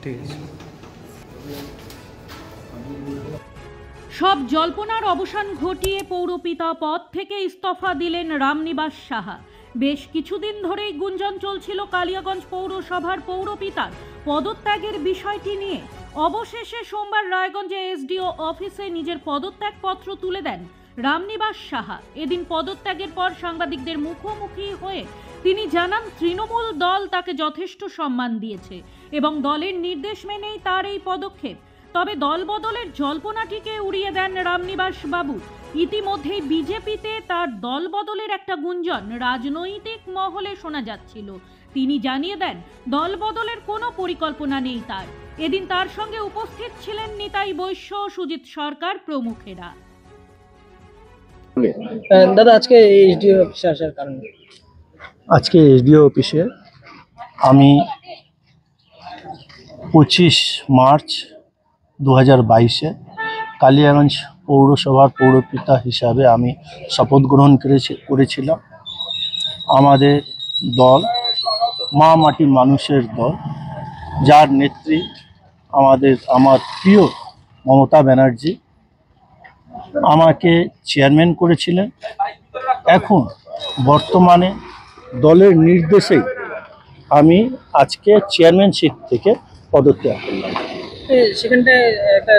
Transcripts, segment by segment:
ঠিক আছে। সব জল্পনার অবসান ঘটিয়ে পৌরপিতা পদ থেকে ইস্তফা দিলেন রামনিবাস সাহা। বেশ কিছুদিন ধরেই গুঞ্জন চলছিল কালিয়াগঞ্জ পৌরসভার পৌরপিতার পদত্যাগের বিষয়টি নিয়ে। অবশেষে সোমবার রায়গঞ্জে এসডিও অফিসে নিজের পদত্যাগপত্র তুলে দেন রামনিবাস সাহা। এদিন পদত্যাগের পর সাংবাদিকদের মুখোমুখি হয়ে তিনি জানান, তৃণমূল দল তাকে যথেষ্ট সম্মান দিয়েছে এবং দলের নির্দেশ মেনেই তার এই পদক্ষেপ। তবে দল বদলের জল্পনাটিকে উড়িয়ে দেন রামনিবাস বাবু। ইতিমধ্যেই বিজেপিতে তার দল বদলের একটা গুঞ্জন রাজনৈতিক মহলে শোনা যাচ্ছিল। তিনি জানিয়ে দেন, দল বদলের কোনো পরিকল্পনা নেই তার। এদিন তার সঙ্গে উপস্থিত ছিলেন নিতাই বৈশ্য, সুজিত সরকার প্রমুখেরা। দাদা, আজকে এসডিও অফিসে আসার কারণ? আজকে এসডিও অফিসে আমি 25 মার্চ 2022-এ কালিয়াগঞ্জ পৌরসভার পৌরপিতা হিসাবে আমি শপথ গ্রহণ করেছিলাম। আমাদের দল মা মাটি মানুষের দল, যার নেত্রী আমার প্রিয় মমতা ব্যানার্জি আমাকে চেয়ারম্যান করেছিলেন। এখন বর্তমানে দলের নির্দেশেই আমি আজকে চেয়ারম্যানশিপ থেকে পদত্যাগ করলাম। সেখানটায় একটা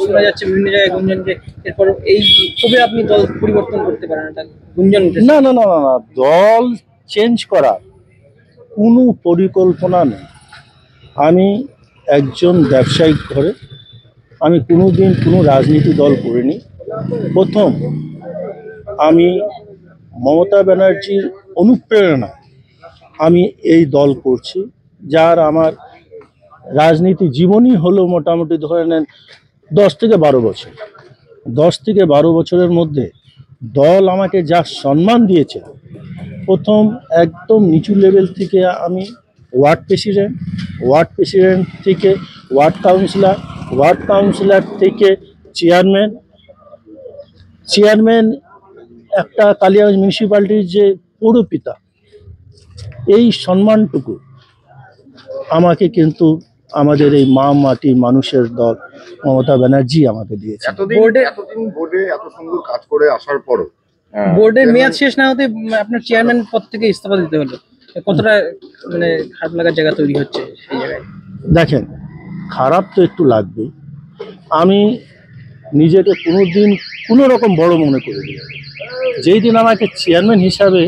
শোনা যাচ্ছে বিভিন্ন জায়গায় গুঞ্জন, যে এরপর এই কবে আপনি দল পরিবর্তন করতে পারেন, এটা গুঞ্জন উঠেছে। না না না না না, দল চেঞ্জ করার কোনো পরিকল্পনা নেই। আমি একজন ব্যবসায়িক ঘরে, আমি কোনোদিন কোনো রাজনীতি দল করিনি। প্রথম আমি মমতা ব্যানার্জির অনুপ্রেরণা আমি এই দল করছি, যার আমার রাজনীতি জীবনই হলো মোটামুটি ধরে নেন 10 থেকে 12 বছর। 10 থেকে 12 বছরের মধ্যে দল আমাকে যা সম্মান দিয়েছে, প্রথম একদম নিচু লেভেল থেকে আমি ওয়ার্ড প্রেসিডেন্ট থেকে ওয়ার্ড কাউন্সিলর থেকে চেয়ারম্যান একটা কালিয়াগঞ্জ মিউনিসিপ্যালিটির যে পৌরপিতা, এই সম্মানটুকু আমাকে কিন্তু আমাদের এই মা মাটি মানুষের দল মমতা ব্যানার্জি আমাকে দিয়েছে। এতদিন বোর্ডে এত সুন্দর কাজ করে আসার পরও বোর্ডের মেয়াদ শেষ না হতে আপনার চেয়ারম্যান পদ থেকে ইস্তফা দিতে হলো, কতটা মানে খারাপ লাগার জায়গা তৈরি হচ্ছে সেই জায়গায়? দেখেন, খারাপ তো একটু লাগবেই। আমি নিজেকে কোনোদিন কোনো রকম বড় মনে করিনি। যেই দিন আমাকে চেয়ারম্যান হিসাবে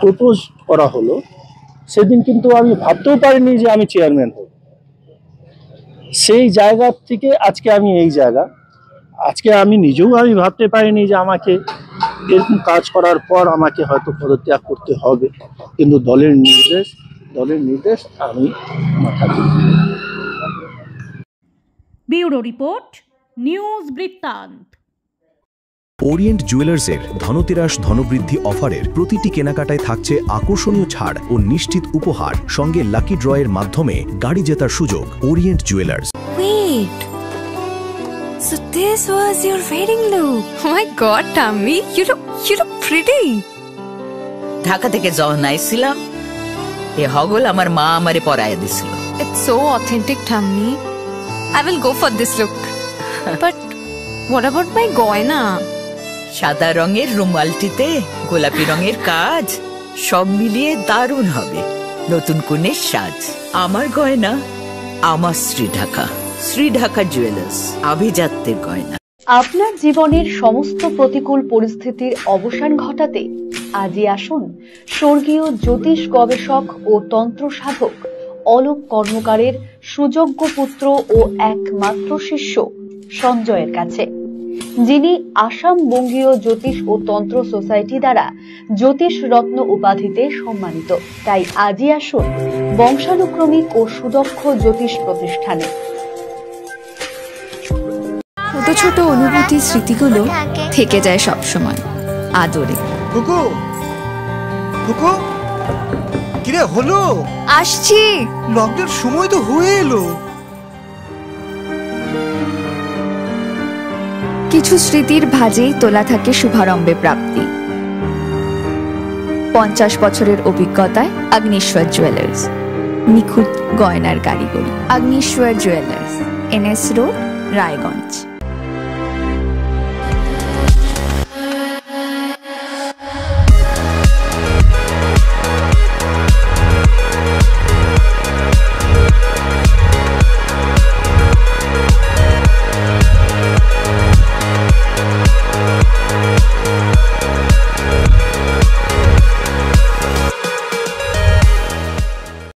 প্রপোজ করা হলো, সেদিন কিন্তু আমি ভাবতেও পারিনি যে আমি চেয়ারম্যান হব। সেই জায়গা থেকে আজকে আমি এই জায়গা, আজকে আমি নিজেও ভাবতে পারিনি যে আমাকে এরকম কাজ করার পর আমাকে হয়তো পদত্যাগ করতে হবে, কিন্তু দলের নির্দেশ আমি মাথা দিই। ব্যুরো রিপোর্ট, নিউজ বৃত্তান্ত। ওরিয়েন্ট জুয়েলার্সের ধনতেরাস ধনবৃদ্ধি অফারের প্রতিটি কেনাকাটায় থাকছে আকর্ষণীয় ছাড় ও নিশ্চিত উপহার, সঙ্গে লাকি ড্রয়ের মাধ্যমে গাড়ি জেতার সুযোগ। Orient jewellers. Wait, so this was your wedding look? Oh my God, Tammy, you look pretty. Dhaka থেকে যখন আইছিলাম, এ হগল আমার মা আমারে পরায় দিছিল। It's so authentic, Tammy. I will go for this look. But what about my goina? সাদা রঙের রুমালটিতে গোলাপি রঙের কাজ, সব মিলিয়ে দারুণ হবে নতুন কনের সাজ। আমার গয়না আমার শ্রী ঢাকা জুয়েলার্স, আভিজাত্যের গয়না। আপনার জীবনের সমস্ত প্রতিকূল পরিস্থিতির অবসান ঘটাতে আজই আসুন স্বর্গীয় জ্যোতিষ গবেষক ও তন্ত্র সাধক অলোক কর্মকারের সুযোগ্য পুত্র ও একমাত্র শিষ্য সঞ্জয়ের কাছে, যিনি আসাম বঙ্গীয় জ্যোতিষ ও তন্ত্র সোসাইটি দ্বারা জ্যোতিষ রত্ন উপাধিতে সম্মানিত। তাই আজই আসুন বংশানুক্রমিক ও সুদক্ষ জ্যোতিষ প্রতিষ্ঠানে। ছোট ছোট অনুভূতি, স্মৃতিগুলো থেকে যায় সবসময় আদরে। কিরে হলো? আসছি, লকডাউন সময় তো হয়ে এলো। কিছু স্মৃতির ভাজেই তোলা থাকে শুভারম্ভে প্রাপ্তি। 50 বছরের অভিজ্ঞতায় অগ্নিশ্বর জুয়েলার্স। নিখুঁত গয়নার কারিগরি। Agneshwar jewellers, NS road, Raiganj.